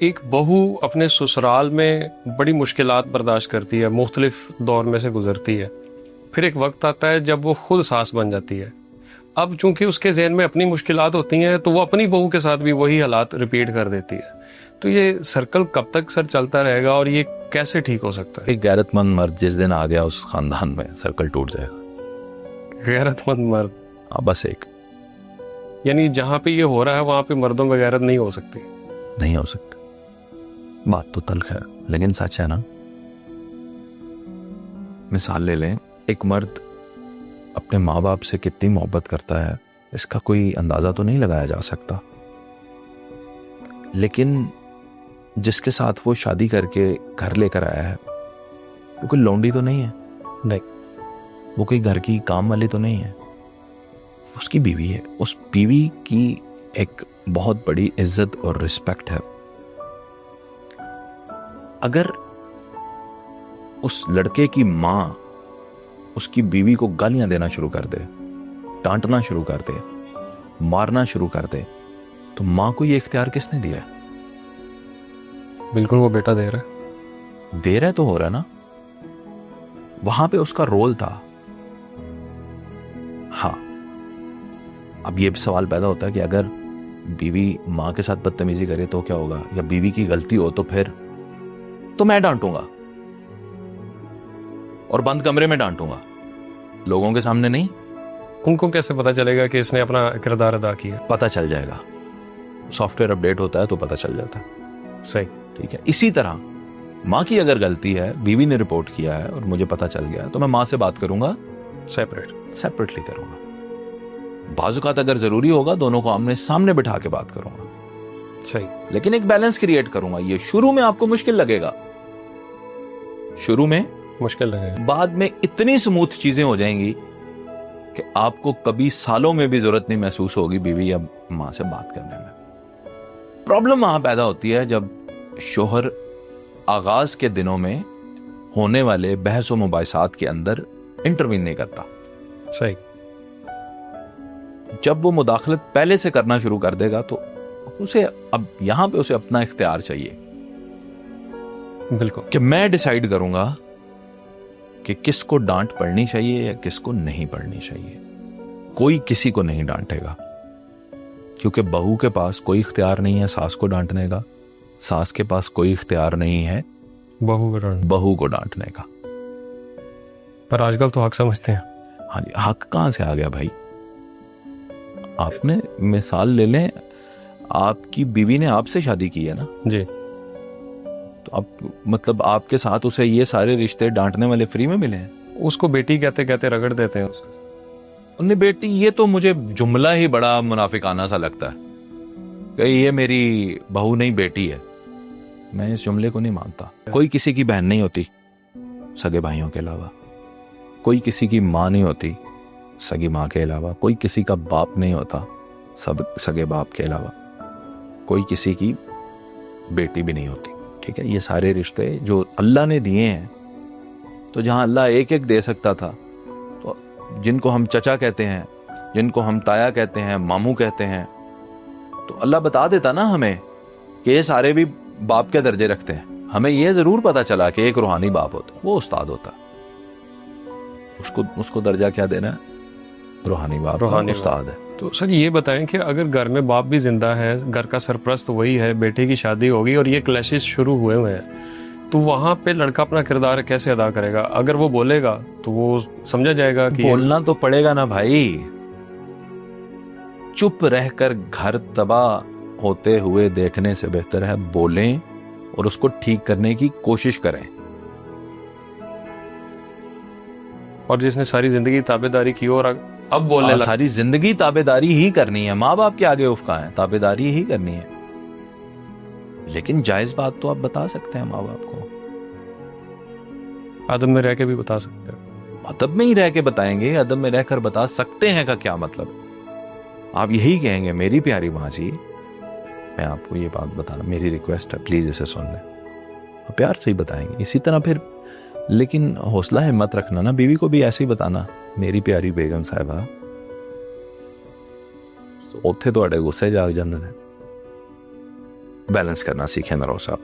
एक बहू अपने ससुराल में बड़ी मुश्किलात बर्दाश्त करती है, मुख्तलिफ दौर में से गुजरती है। फिर एक वक्त आता है जब वो खुद सास बन जाती है। अब चूंकि उसके जहन में अपनी मुश्किलात होती हैं तो वो अपनी बहू के साथ भी वही हालात रिपीट कर देती है। तो ये सर्कल कब तक सर चलता रहेगा और ये कैसे ठीक हो सकता है? एक गैरतमंद मर्द जिस दिन आ गया उस खानदान में सर्कल टूट जाएगा। गैरतमंद मर्द? बस एक। यानी जहाँ पे ये हो रहा है वहां पे मर्दों में गैरत नहीं हो सकती? नहीं हो सकता। बात तो तल्ख है लेकिन सच है ना। मिसाल ले लें, एक मर्द अपने माँ बाप से कितनी मोहब्बत करता है इसका कोई अंदाजा तो नहीं लगाया जा सकता, लेकिन जिसके साथ वो शादी करके घर लेकर आया है वो कोई लौंडी तो नहीं है। नहीं। वो कोई घर की काम वाली तो नहीं है। उसकी बीवी है। उस बीवी की एक बहुत बड़ी इज्जत और रिस्पेक्ट है। अगर उस लड़के की मां उसकी बीवी को गालियां देना शुरू कर दे, डांटना शुरू कर दे, मारना शुरू कर दे, तो मां को ये इख्तियार किसने दिया है? बिल्कुल वो बेटा दे रहा है। दे रहा है तो हो रहा है ना। वहां पे उसका रोल था। हाँ, अब ये सवाल पैदा होता है कि अगर बीवी मां के साथ बदतमीजी करे तो क्या होगा, या बीवी की गलती हो तो फिर तो मैं डांटूंगा और बंद कमरे में डांटूंगा, लोगों के सामने नहीं। उनको कैसे पता चलेगा कि इसने अपना किरदार अदा किया? पता चल जाएगा। सॉफ्टवेयर अपडेट होता है तो पता चल जाता है। सही। ठीक है। इसी तरह मां की अगर गलती है, बीवी ने रिपोर्ट किया है और मुझे पता चल गया, तो मैं मां से बात करूंगा, सेपरेटली करूंगा। बाजुकात अगर जरूरी होगा दोनों को आमने सामने बिठा के बात करूंगा। सही। लेकिन एक बैलेंस क्रिएट करूंगा। ये शुरू में आपको मुश्किल लगेगा, शुरू में मुश्किल लगेगा, बाद में इतनी स्मूथ चीजें हो जाएंगी कि आपको कभी सालों में भी जरूरत नहीं महसूस होगी बीवी या मां से बात करने में। प्रॉब्लम वहां पैदा होती है जब शोहर आगाज के दिनों में होने वाले बहस व मुबाहिसात के अंदर इंटरवीन नहीं करता। सही। जब वो मुदाखलत पहले से करना शुरू कर देगा तो उसे अब यहां पे उसे अपना इख्तियार चाहिए। बिल्कुल। कि मैं डिसाइड करूंगा कि किसको डांट पड़नी चाहिए या किसको नहीं पड़नी चाहिए। कोई किसी को नहीं डांटेगा, क्योंकि बहू के पास कोई इख्तियार नहीं है सास को डांटने का, सास के पास कोई इख्तियार नहीं है बहू को डांटने का। पर आजकल तो हक समझते हैं। हाँ जी, हक कहां से आ गया भाई? आपने मिसाल ले लें, आपकी बीवी ने आपसे शादी की है ना जी, तो अब मतलब आपके साथ उसे ये सारे रिश्ते डांटने वाले फ्री में मिले हैं। उसको बेटी कहते कहते रगड़ देते हैं उसे। उन्हें बेटी, ये तो मुझे जुमला ही बड़ा मुनाफिकाना सा लगता है कि ये मेरी बहू नहीं बेटी है। मैं इस जुमले को नहीं मानता। कोई किसी की बहन नहीं होती सगे भाइयों के अलावा, कोई किसी की माँ नहीं होती सगी माँ के अलावा, कोई किसी का बाप नहीं होता सब सगे बाप के अलावा, कोई किसी की बेटी भी नहीं होती। ठीक है, ये सारे रिश्ते जो अल्लाह ने दिए हैं, तो जहां अल्लाह एक एक दे सकता था, तो जिनको हम चचा कहते हैं, जिनको हम ताया कहते हैं, मामू कहते हैं, तो अल्लाह बता देता ना हमें कि ये सारे भी बाप के दर्जे रखते हैं। हमें यह जरूर पता चला कि एक रूहानी बाप होता, वो उस्ताद होता, उसको दर्जा क्या देना है? रूहानी बाप, रूहानी उस्ताद है। तो सर ये बताएं कि अगर घर में बाप भी जिंदा है, घर का सरप्रस्त वही है, बेटे की शादी होगी और ये क्लैशेस शुरू हुए हैं, तो वहां पे लड़का अपना किरदार कैसे अदा करेगा? अगर वो बोलेगा तो वो समझा जाएगा कि बोलना तो पड़ेगा ना भाई। चुप रहकर घर तबाह होते हुए देखने से बेहतर है बोलें और उसको ठीक करने की कोशिश करें। और जिसने सारी जिंदगी ताबेदारी की और अब बोलने लगा, सारी जिंदगी ताबेदारी ही करनी है, माँ बाप के आगे उफका है, ताबेदारी ही करनी है। लेकिन जायज बात तो आप बता सकते हैं माँ बाप को। अदब में रह के भी बता सकते हैं। अदब में ही रह के बताएंगे। अदब में रहकर बता सकते हैं का क्या मतलब? आप यही कहेंगे, मेरी प्यारी माँ जी, मैं आपको ये बात बताना, मेरी रिक्वेस्ट है, प्लीज इसे सुन लें। प्यार से ही बताएंगे इसी तरह फिर। लेकिन हौसला हिम्मत रखना ना, बीवी को भी ऐसे ही बताना, मेरी प्यारी बेगम साहिबा, ਉੱਥੇ ਤੁਹਾਡੇ ਗੁੱਸੇ ਜਾਗ ਜਾਂਦੇ ਨੇ। बैलेंस करना सीखें नरौ साहब।